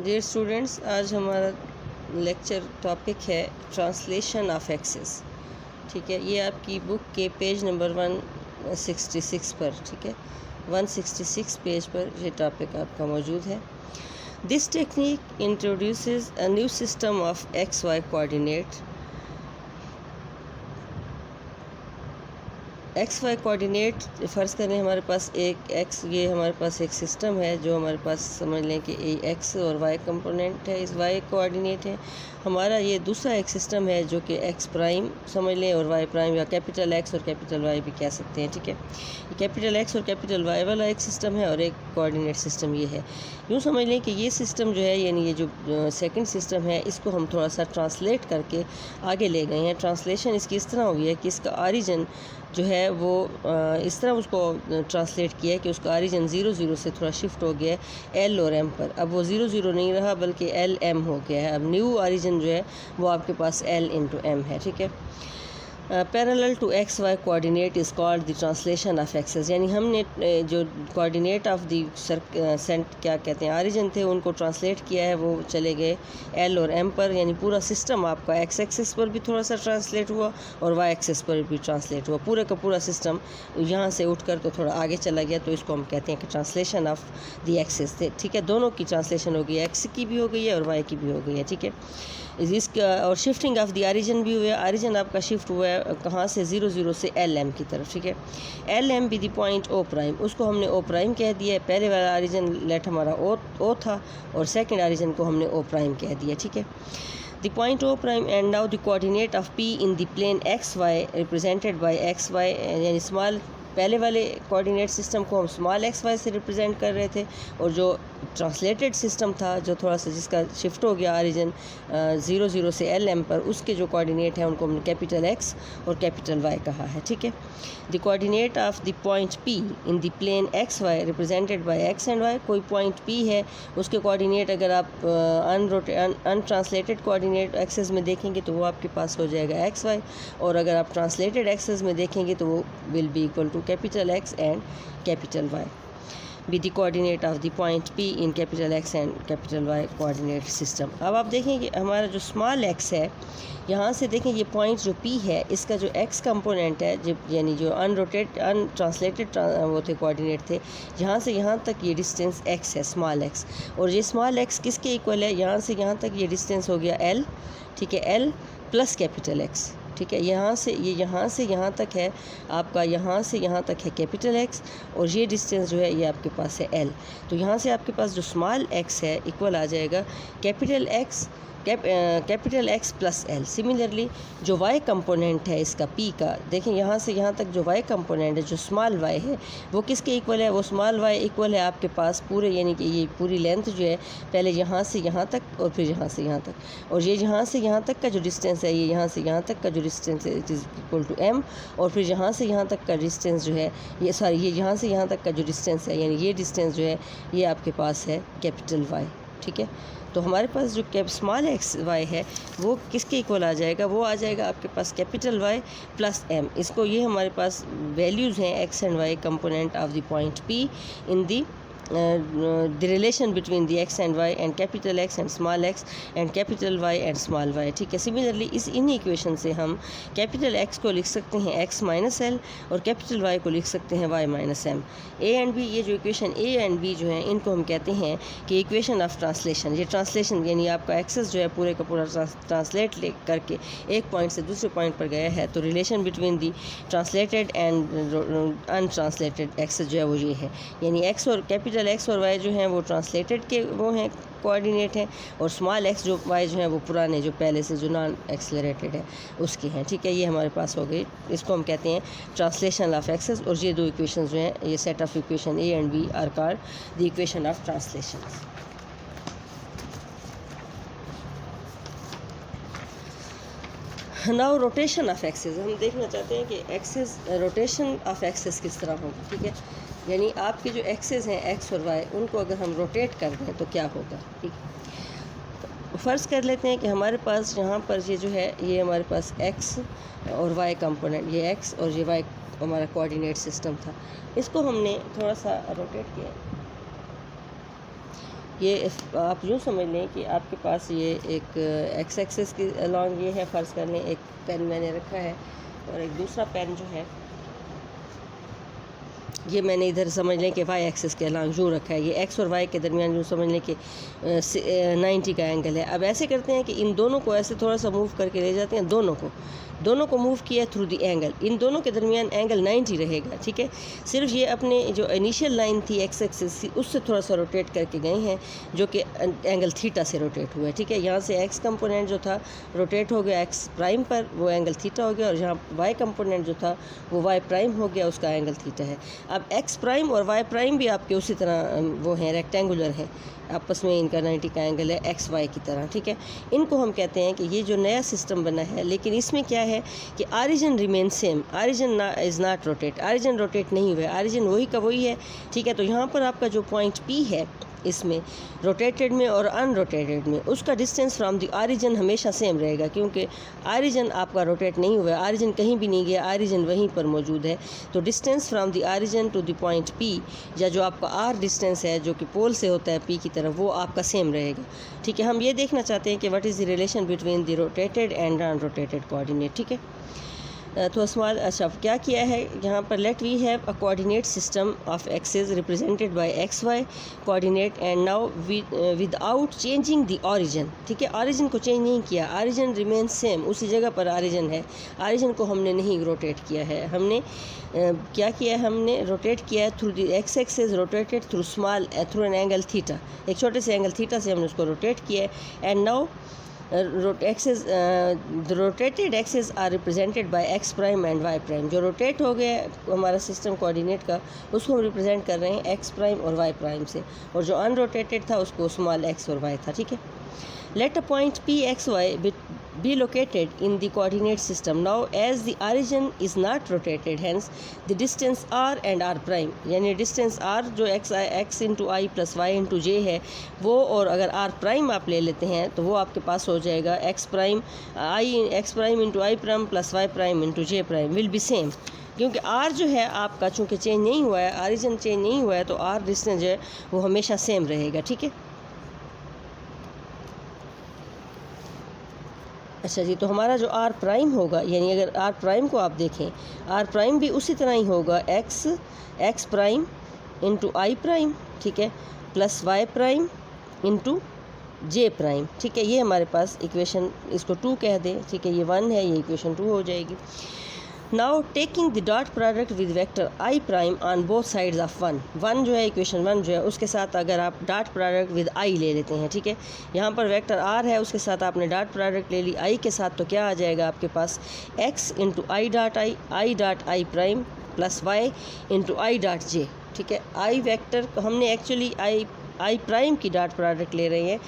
Dear students, आज हमारा lecture topic है ट्रांसलेशन ऑफ एक्सेस। ठीक है, ये आपकी बुक के पेज नंबर 166 पर, ठीक है, 166 पेज पर ये टॉपिक आपका मौजूद है। This technique introduces a new system of X Y coordinate. X Y coordinate फ़र्ज़ करें हमारे पास एक एक्स, ये हमारे पास एक सिस्टम है जो हमारे पास समझ लें कि एक्स और वाई कंपोनेंट है, इस वाई कोऑर्डिनेट है। हमारा ये दूसरा एक सिस्टम है जो कि एक्स प्राइम समझ लें और वाई प्राइम, या कैपिटल एक्स और कैपिटल वाई भी कह सकते हैं। ठीक है, ये कैपिटल एक्स और कैपिटल वाई वाला एक सिस्टम है और एक कोऑर्डिनेट सिस्टम ये है। यूँ समझ लें कि ये सिस्टम जो है, यानी ये जो सेकंड सिस्टम है, इसको हम थोड़ा सा ट्रांसलेट करके आगे ले गए हैं। ट्रांसलेशन इसकी इस तरह हुई है कि इसका ऑरिजिन जो है वो इस तरह उसको ट्रांसलेट किया है कि उसका ऑरिजिन 0 से थोड़ा शिफ्ट हो गया है एल और एम पर। अब वो 0 नहीं रहा बल्कि एल एम हो गया है। अब न्यू ऑरिजिन जो है वो आपके पास एल इंटू एम है। ठीक है, parallel to X Y coordinate is called the translation of axes. यानी हमने जो कोऑर्डिनेट ऑफ द सेंट क्या कहते हैं ऑरिजिन थे, उनको ट्रांसलेट किया है, वो चले गए एल और एम पर। यानी पूरा सिस्टम आपका एक्स एक्सेस पर भी थोड़ा सा ट्रांसलेट हुआ और वाई एक्सेस पर भी ट्रांसलेट हुआ। पूरे का पूरा सिस्टम यहाँ से उठकर तो थोड़ा आगे चला गया, तो इसको हम कहते हैं कि ट्रांसलेशन ऑफ द एक्सेस थे। ठीक है, दोनों की ट्रांसलेशन हो गई है, एक्स की भी हो गई है और वाई की भी हो गई है। ठीक है, इसका और शिफ्टिंग ऑफ द ऑरिजिन भी हुआ। ऑरिजिन आपका शिफ्ट हुआ है कहाँ से, 0 से एल एम की तरफ। ठीक है, let M be the point O prime, उसको हमने ओ प्राइम कह दिया है। पहले वाला ऑरिजिन लेट हमारा ओ था और सेकंड ऑरिजिन को हमने ओ प्राइम कह दिया। ठीक है, the point O prime and now the coordinate of P in the plane X Y represented by X Y, यानी स्मॉल पहले वाले कोऑर्डिनेट सिस्टम को हम स्मॉल एक्स वाई से रिप्रेजेंट कर रहे थे, और जो ट्रांसलेटेड सिस्टम था, जो थोड़ा सा जिसका शिफ्ट हो गया ऑरिजिन 0 से एल एम पर, उसके जो कोऑर्डिनेट हैं उनको हमने कैपिटल एक्स और कैपिटल वाई कहा है। ठीक है, the coordinate of the point P in the plane X Y represented by X and Y. कोई पॉइंट पी है, उसके कोऑर्डिनेट अगर आप अनट्रांसलेटेड कोऑर्डिनेट एक्सेस में देखेंगे तो वो आपके पास हो जाएगा एक्स वाई, और अगर आप ट्रांसलेटेड एक्सेस में देखेंगे तो वो will be equal to capital X and capital Y with the coordinate of the point P in capital X and capital Y coordinate system। अब आप देखें कि हमारा जो स्मॉल x है, यहाँ से देखें ये पॉइंट जो P है, इसका जो x कंपोनेंट है, जो यानी जो अनट्रांसलेटेड वो थे कोऑर्डिनेट थे, यहाँ से यहाँ तक ये डिस्टेंस x है, स्मॉल x। और ये स्मॉल x किसके इक्वल है, यहाँ से यहाँ तक ये डिस्टेंस हो गया l। ठीक है, l प्लस कैपिटल x। ठीक है, यहाँ से यहाँ तक है आपका, यहाँ से यहाँ तक है कैपिटल एक्स, और ये डिस्टेंस जो है ये आपके पास है एल। तो यहाँ से आपके पास जो स्मॉल एक्स है इक्वल आ जाएगा capital x plus L. Similarly जो वाई कंपोनेंट है इसका पी का, देखें यहाँ से यहाँ तक जो वाई कंपोनेंट है, जो स्मॉल वाई है, वो किसके इक्वल है, वो स्मॉल वाई इक्वल है आपके पास पूरे, यानी कि ये पूरी लेंथ जो है, पहले यहाँ से यहाँ तक और फिर यहाँ से यहाँ तक, और ये यहाँ से यहाँ तक का जो डिस्टेंस है, ये यहाँ से यहाँ तक का जो डिस्टेंस है it is equal to M, और फिर यहाँ से यहाँ तक का डिस्टेंस जो है ये ये यहाँ से यहाँ तक का जो डिस्टेंस है, यानी ये डिस्टेंस जो है ये आपके पास है कैपिटल वाई। ठीक है, तो हमारे पास जो स्मॉल एक्स वाई है वो किसके इक्वल आ जाएगा, वो आ जाएगा आपके पास कैपिटल वाई प्लस एम। इसको ये हमारे पास वैल्यूज़ हैं X and Y component of the point P in the the relation between the x and y and capital X and small x and capital Y and small y। ठीक है, similarly in equation से हम capital X को लिख सकते हैं x minus L और capital Y को लिख सकते हैं y minus M. A and B, ये जो इक्वेशन ए एंड बी जो हैं, इनको हम कहते हैं कि इक्वेशन ऑफ ट्रांसलेशन। ये ट्रांसलेशन यानी आपका एक्सेस जो है पूरे का पूरा ट्रांसलेट करके एक पॉइंट से दूसरे पॉइंट पर गया है, तो relation between the translated and untranslated axes जो है वो ये है, यानी एक्स और कैपिटल एक्स और वाई जो हैं वो ट्रांसलेटेड के वो हैं कोऑर्डिनेट हैं, और स्मॉल एक्स जो वाई जो हैं वो पुराने जो पहले से जो नॉन एक्सेलरेटेड है उसके हैं। ठीक है, ये हमारे पास हो गई, इसको हम कहते हैं ट्रांसलेशन ऑफ एक्सेस। और ये दो इक्वेशन जो हैं, ये set of equation A and B are called the equation of translation. Now rotation of axes, हम देखना चाहते हैं कि एक्सेस रोटेशन ऑफ एक्सेस किस तरह होगा। ठीक है, यानी आपके जो एक्सेस हैं एक्स और वाई, उनको अगर हम रोटेट कर दें तो क्या होगा। ठीक, फ़र्ज़ कर लेते हैं कि हमारे पास यहाँ पर ये जो है ये हमारे पास एक्स और वाई कंपोनेंट, ये एक्स और ये वाई हमारा कोऑर्डिनेट सिस्टम था, इसको हमने थोड़ा सा रोटेट किया। ये आप यूँ समझ लें कि आपके पास ये एक एक्स एक्सिस की अलॉन्ग ये है, फ़र्ज़ कर लें एक पेन मैंने रखा है और एक दूसरा पेन जो है ये मैंने इधर समझ लें कि वाई एक्सिस के अलॉन्ग यूँ रखा है। ये एक्स और वाई के दरमियान यूँ समझ लें कि 90 का एंगल है। अब ऐसे करते हैं कि इन दोनों को ऐसे थोड़ा सा मूव करके ले जाते हैं, दोनों को मूव किया थ्रू द एंगल, इन दोनों के दरमियान एंगल 90 रहेगा, ठीक है। सिर्फ ये अपने जो इनिशियल लाइन थी एक्स एक्सिस उससे थोड़ा सा रोटेट करके गए हैं, जो कि एंगल थीटा से रोटेट हुआ है, ठीक है। यहाँ से एक्स कंपोनेंट जो था रोटेट हो गया एक्स प्राइम पर, वो एंगल थीटा हो गया, और यहाँ वाई कंपोनेंट जो था वो वाई प्राइम हो गया, उसका एंगल थीटा है। अब एक्स प्राइम और वाई प्राइम भी आपके उसी तरह वो हैं, रेक्टेंगुलर हैं, आपस में इनका 90 का एंगल है एक्स वाई की तरह, ठीक है। इनको हम कहते हैं कि ये जो नया सिस्टम बना है, लेकिन इसमें क्या है कि origin remain same, origin is not rotate, origin rotate नहीं हुआ, ऑरिजिन वही का वही है, ठीक है। तो यहाँ पर आपका जो पॉइंट पी है इसमें रोटेटेड में और अनरोटेटेड में, उसका डिस्टेंस फ्रॉम द ऑरिजिन हमेशा सेम रहेगा, क्योंकि ऑरिजिन आपका रोटेट नहीं हुआ है, ऑरिजिन कहीं भी नहीं गया, ऑरिजिन वहीं पर मौजूद है। तो distance from the origin to the point P, या जो आपका आर डिस्टेंस है जो कि पोल से होता है पी की तरफ, वो आपका सेम रहेगा, ठीक है। हम ये देखना चाहते हैं कि what is the relation between the rotated and unrotated coordinate, ठीक है। तो स्मॉल अच्छा क्या किया है यहाँ पर, let we have a coordinate system of axes represented by X Y coordinate and now without changing the origin, ठीक है। ऑरिजिन को चेंज नहीं किया, ऑरिजिन रिमेन सेम, उसी जगह पर ऑरिजिन है, ऑरिजिन को हमने नहीं रोटेट किया है। हमने क्या किया है, हमने रोटेट किया है through the X axes, rotated through small through an angle theta, एक छोटे से एंगल थीटा से हमने उसको रोटेट किया है। And now the rotated axes are represented by x prime and y prime। जो रोटेट हो गया हमारा सिस्टम कोऑर्डिनेट का, उसको हम रिप्रेजेंट कर रहे हैं x प्राइम और y प्राइम से, और जो अनरोटेटेड था उसको स्मॉल x और y था, ठीक है। Let a point pxy be located in the coordinate system. Now as the origin is not rotated, hence the distance r and r prime, यानी डिस्टेंस r जो x इंटू आई plus y into जे है वो, और अगर r prime आप ले लेते हैं तो वो आपके पास हो जाएगा x prime into I prime plus y prime into J prime will B same, क्योंकि r जो है आपका चूँकि चेंज नहीं हुआ है, ऑरिजिन चेंज नहीं हुआ है, तो r डिस्टेंस जो है वो हमेशा सेम रहेगा, ठीक है। अच्छा जी, तो हमारा जो आर प्राइम होगा, यानी अगर आर प्राइम को आप देखें, आर प्राइम भी उसी तरह ही होगा, एक्स प्राइम इंटू आई प्राइम, ठीक है, plus Y prime into J prime, ठीक है। ये हमारे पास इक्वेशन, इसको 2 कह दें, ठीक है, ये 1 है, ये इक्वेशन 2 हो जाएगी। Now taking the dot product with vector I prime on both sides of 1 जो है इक्वेशन 1 जो है, उसके साथ अगर आप डॉट प्रोडक्ट विद आई ले लेते हैं, ठीक है। यहाँ पर वेक्टर आर है, उसके साथ आपने डॉट प्रोडक्ट ले ली आई के साथ, तो क्या आ जाएगा आपके पास x into i dot i prime plus Y into i dot जे, ठीक है। आई वेक्टर हमने एक्चुअली आई प्राइम की डॉट प्रोडक्ट ले रहे हैं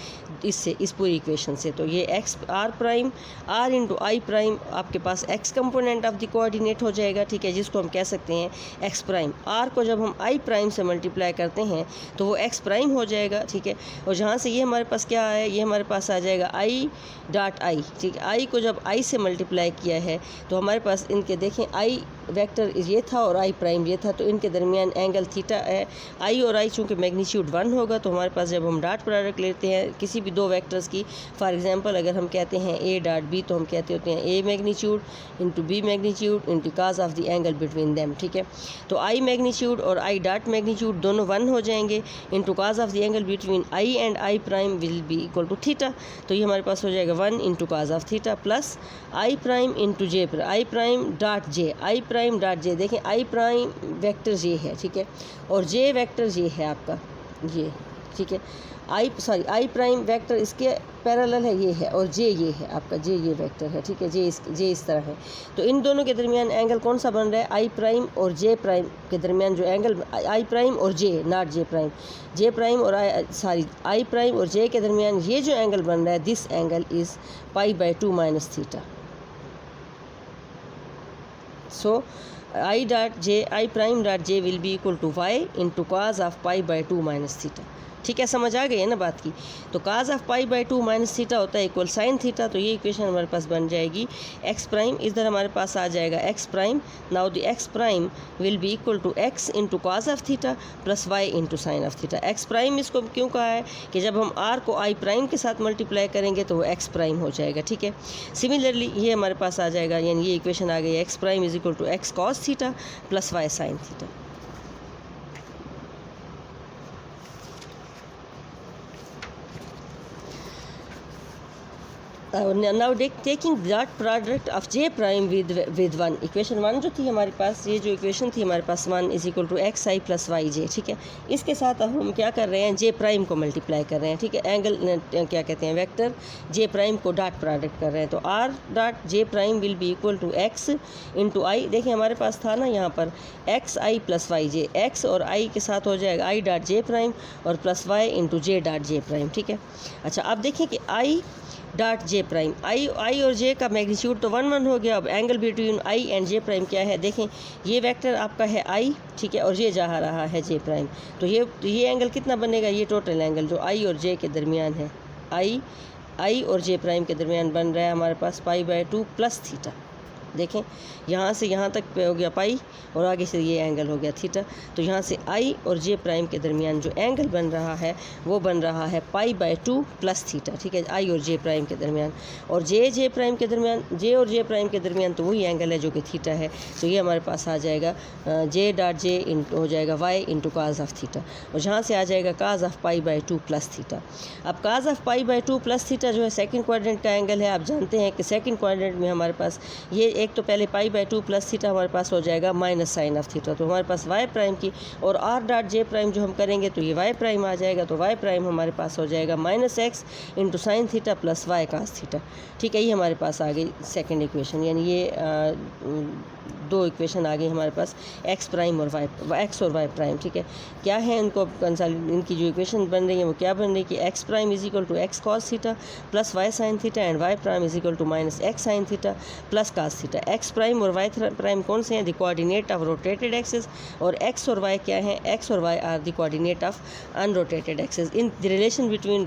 इससे, इस पूरी इक्वेशन से, तो ये x r prime r into आई प्राइम आपके पास x component of the coordinate हो जाएगा, ठीक है, जिसको हम कह सकते हैं एक्स प्राइम। आर को जब हम आई प्राइम से मल्टीप्लाई करते हैं तो वो एक्स प्राइम हो जाएगा, ठीक है। और जहाँ से ये हमारे पास क्या है, ये हमारे पास आ जाएगा आई डॉट आई, ठीक है। आई को जब आई से मल्टीप्लाई किया है तो हमारे पास इनके देखें आई वेक्टर ये था और आई प्राइम ये था, तो इनके दरमियान एंगल थीटा है। आई और आई चूँकि मैग्नीट्यूड 1 होगा, तो हमारे पास जब हम डॉट प्रोडक्ट लेते हैं किसी भी दो वेक्टर्स की, फॉर एग्जांपल अगर हम कहते हैं ए डॉट बी, तो हम कहते होते हैं A magnitude into B magnitude into cos of the angle between them, ठीक है। तो आई मैग्नीट्यूड और आई डॉट मैग्नीट्यूड दोनों 1 हो जाएंगे, into cos of the angle between I and I prime will be equal to theta, तो ये हमारे पास हो जाएगा 1 into cos of theta plus I prime into J, I prime dot J, I prime dot J, देखें I prime vector जे है, ठीक है, और जे वेक्टर जे है आपका ये, ठीक है। आई प्राइम वेक्टर इसके पैरेलल है, ये है, और जे ये है आपका, जे ये वेक्टर है, ठीक है, जे इस तरह है। तो इन दोनों के दरमियान एंगल कौन सा बन रहा है, आई प्राइम और जे प्राइम के दरमियान जो एंगल, आई प्राइम और जे, नॉट जे प्राइम और आई प्राइम और जे के दरमियान ये जो एंगल बन रहा है, this angle is π/2 minus theta. So i prime dot j will be equal to y into cos of π/2 minus theta, ठीक है, समझ आ गई है ना बात की। तो cos of pi by 2 minus theta होता है इक्वल साइन थीटा, तो ये इक्वेशन हमारे पास बन जाएगी एक्स प्राइम, इधर हमारे पास आ जाएगा X prime. Now the X prime will be equal to x into cos of theta plus Y into sine of theta. X prime इसको क्यों कहा है कि जब हम आर को आई प्राइम के साथ मल्टीप्लाई करेंगे तो वो एक्स प्राइम हो जाएगा। ठीक है, सिमिलरली ये हमारे पास आ जाएगा, यानी ये इक्वेशन आ गई X prime is equal to x cos theta plus Y sine theta. Now taking dot product of J prime with 1, equation 1 जो थी हमारे पास, ये जो इक्वेशन थी हमारे पास 1 is equal to x i plus y j. ठीक है, इसके साथ अब हम क्या कर रहे हैं, जे प्राइम को मल्टीप्लाई कर रहे हैं। ठीक है, एंगल क्या कहते हैं, वेक्टर जे प्राइम को डॉट प्रोडक्ट कर रहे हैं। तो r dot J prime will be equal to x into i. देखिए हमारे पास था ना यहाँ पर x i plus y j, x और आई के साथ हो जाएगा आई डॉट जे प्राइम और plus Y into j dot जे प्राइम। ठीक है, अच्छा अब देखिए कि आई डॉट जे प्राइम, आई और जे का मैग्नीट्यूड तो 1 1 हो गया। अब angle between I and J prime क्या है, देखें ये वेक्टर आपका है आई, ठीक है, और ये जा रहा है जे प्राइम, तो ये एंगल कितना बनेगा, ये टोटल एंगल जो आई और जे के दरमियान है, आई और जे प्राइम के दरमियान बन रहा है हमारे पास पाई बाय 2 प्लस थीटा। देखें यहाँ से यहाँ तक पे हो गया पाई और आगे से ये एंगल हो गया थीटा, तो यहाँ से आई और जे प्राइम के दरमियान जो एंगल बन रहा है वो बन रहा है पाई बाय 2 प्लस थीटा। ठीक है, आई और जे प्राइम के दरमियान, और जे प्राइम के दरमियान, जे और जे प्राइम के दरमियान तो वही एंगल है जो कि थीटा है। तो ये हमारे पास आ जाएगा जे डॉट जे हो जाएगा y into cos of theta, और जहाँ से आ जाएगा cos of pi by 2 plus theta. अब cos of pi by 2 plus theta जो है सेकंड क्वाड्रेंट का एंगल है। आप जानते हैं कि सेकंड क्वाड्रेंट में हमारे पास ये एक तो पहले पाई बाय 2 प्लस थीटा हमारे पास हो जाएगा माइनस साइन ऑफ थीटा, तो हमारे पास वाई प्राइम की और आर डॉट जे प्राइम जो हम करेंगे तो ये वाई प्राइम आ जाएगा, तो वाई प्राइम हमारे पास हो जाएगा minus X into sine theta plus Y cos theta. ठीक है, ये हमारे पास आ गई सेकेंड इक्वेशन, यानी ये दो इक्वेशन आ गई हमारे पास एक्स प्राइम और वाई, एक्स और वाई प्राइम। ठीक है, क्या है इनको इनकी जो इक्वेशन बन रही है वो क्या बन रही है कि x prime is equal to x cos theta plus Y sine theta and y prime is equal to minus x sine theta plus cos theta. X prime और वाई प्राइम कौन से हैं, the coordinate of rotated axis, और x और y क्या हैं, x और y are the coordinate of unrotated axis. In the relation between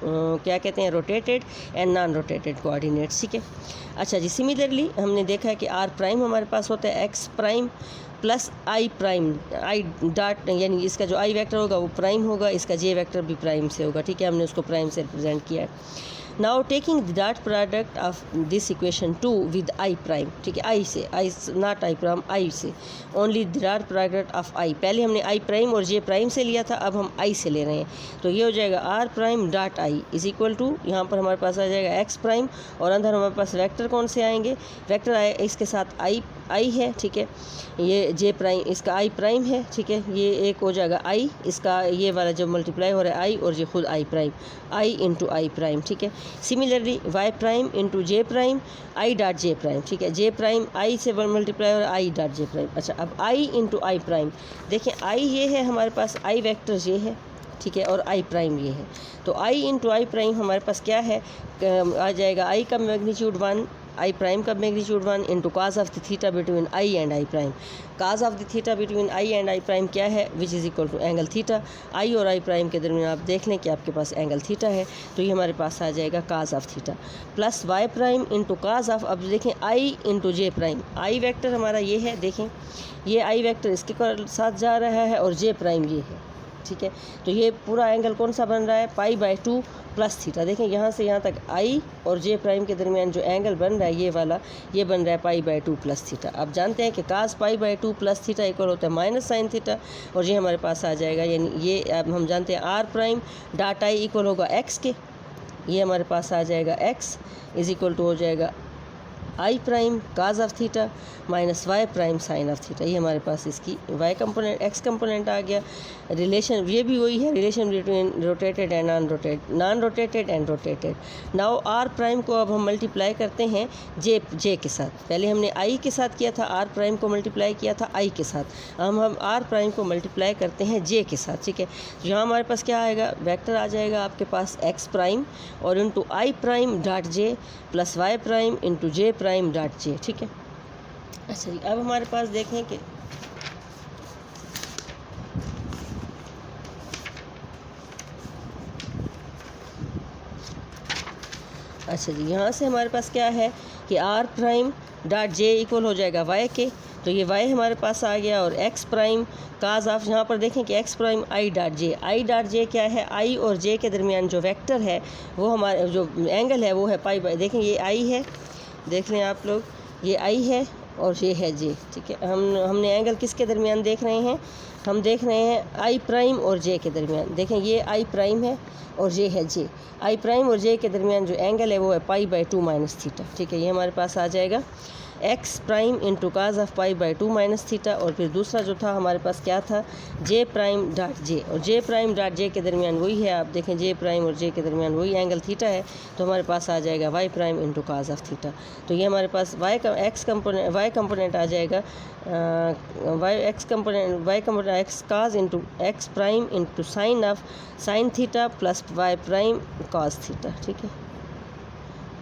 क्या कहते हैं, rotated and non rotated coordinates. ठीक है, अच्छा जी, सिमिलरली हमने देखा है कि आर प्राइम हमारे पास होता है ex prime plus I prime, I dot, यानी इसका जो आई वेक्टर होगा वो प्राइम होगा, इसका जे वेक्टर भी प्राइम से होगा। ठीक है, हमने उसको प्राइम से रिप्रेजेंट किया है। Now taking the dot product of this equation 2 with I prime, ठीक है, आई से, आई नॉट आई प्राइम, आई से only the dot product of i. पहले हमने आई प्राइम और जे प्राइम से लिया था, अब हम आई से ले रहे हैं, तो ये हो जाएगा R prime dot I is equal to, यहाँ पर हमारे पास आ जाएगा एक्स प्राइम और अंदर हमारे पास वेक्टर कौन से आएंगे, वेक्टर आए इसके साथ आई है। ठीक है, ये जे प्राइम इसका आई प्राइम है। ठीक है, ये एक हो जाएगा आई, इसका ये वाला जब मल्टीप्लाई हो रहा है आई और ये खुद I prime, I into I prime. ठीक है, similarly Y prime into J prime I dot J prime. ठीक है, जे प्राइम आई से मल्टीप्लाई हो रहा है आई डॉट जे प्राइम। अच्छा, अब आई इंटू आई प्राइम, देखें आई ये है हमारे पास, आई वेक्टर ये है, ठीक है, और आई प्राइम ये है, तो आई इंटू आई प्राइम हमारे पास क्या है, आ जाएगा आई का मैग्नीट्यूड 1, आई प्राइम का magnitude 1 into cos of the theta between I and I prime. Cos of the theta between I and I prime क्या है, which is equal to angle theta. I और I prime के दरमियान आप देख लें कि आपके पास एंगल थीटा है, तो ये हमारे पास आ जाएगा cos of theta plus Y prime into cos of, अब देखें I into J prime, I vector हमारा ये है, देखें ये आई वेक्टर इसके साथ जा रहा है और जे प्राइम ये है। ठीक है, तो ये पूरा एंगल कौन सा बन रहा है, पाई बाय 2 प्लस थीटा। देखें यहाँ से यहाँ तक आई और जे प्राइम के दरमियान जो एंगल बन रहा है ये वाला, ये बन रहा है पाई बाय 2 प्लस थीटा। अब जानते हैं कि cos pi by 2 plus theta equal होता है माइनस साइन थीटा, और ये हमारे पास आ जाएगा, यानी ये अब हम जानते हैं R prime dot I equal होगा एक्स के, ये हमारे पास आ जाएगा एक्स इज इक्वल टू हो जाएगा I prime cos of theta minus Y prime sine of theta. ये हमारे पास इसकी वाई कंपोनेंट एक्स कंपोनेंट आ गया। रिलेशन ये भी वही है, relation between rotated and non rotated and rotated. Now R prime को अब हम मल्टीप्लाई करते हैं जे के साथ। पहले हमने आई के साथ किया था, आर प्राइम को मल्टीप्लाई किया था आई के साथ, हम आर प्राइम को मल्टीप्लाई करते हैं जे के साथ। ठीक है, तो यहाँ हमारे पास क्या आएगा, वेक्टर आ जाएगा आपके पास एक्स प्राइम और इंटू आई prime dot J plus Y prime into J prime dot जे। ठीक है, अच्छा जी, अब हमारे पास देखें कि अच्छा जी, यहाँ से हमारे पास क्या है कि R prime dot J equal हो जाएगा वाई के, तो ये वाई हमारे पास आ गया, और एक्स प्राइम काज ऑफ, यहाँ पर देखें कि एक्स प्राइम आई डॉट जे क्या है, आई और जे के दरमियान जो वेक्टर है वो हमारे जो एंगल है वो है पाई बाई, देखें ये आई है, देख लें आप लोग, ये आई है और ये है जे, ठीक है। हमने एंगल किसके दरमियान देख रहे हैं, हम देख रहे हैं आई प्राइम और जे के दरमियान, देखें ये आई प्राइम है और ये है जे, आई प्राइम और जे के दरमियान जो एंगल है वो है पाई बाई 2 माइनस थीटा, ठीक है। ये हमारे पास आ जाएगा X prime into cos of pi by 2 minus theta, और फिर दूसरा जो था हमारे पास क्या था, जे प्राइम डॉट जे, और जे प्राइम डॉट जे के दरमियान वही है, आप देखें जे प्राइम और जे के दरमियान वही एंगल थीटा है, तो हमारे पास आ जाएगा Y prime into cos of theta. तो ये हमारे पास वाई कंपोनेंट आ जाएगा, Y component X cos into X prime into sine of sine theta plus Y prime cos theta, ठीक है,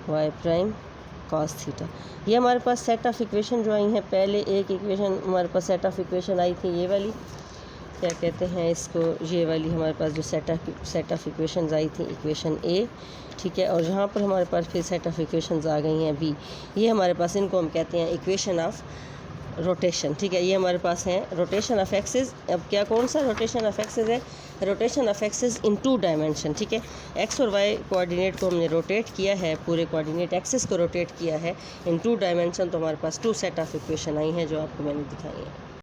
वाई प्राइम कॉस थीटा। ये हमारे पास सेट ऑफ इक्वेशन जो आई हैं, पहले एक इक्वेशन हमारे पास सेट ऑफ इक्वेशन आई थी, ये वाली क्या कहते हैं इसको, ये वाली हमारे पास जो सेट ऑफ इक्वेशंस आई थी, इक्वेशन ए, ठीक है। और यहाँ पर हमारे पास फिर सेट ऑफ इक्वेशंस आ गई हैं बी, ये हमारे पास, इनको हम कहते हैं इक्वेशन ऑफ रोटेशन, ठीक है। ये हमारे पास हैं रोटेशन ऑफ एक्सिस, अब क्या कौन सा रोटेशन ऑफ एक्सिस है, rotation of axis in 2 dimension, ठीक है। एक्स और वाई कोऑर्डिनेट को हमने रोटेट किया है, पूरे कोऑर्डिनेट एक्सिस को रोटेट किया है इन 2 डायमेंशन, तो हमारे पास 2 सेट ऑफ इक्वेशन आई हैं जो आपको मैंने दिखाई है।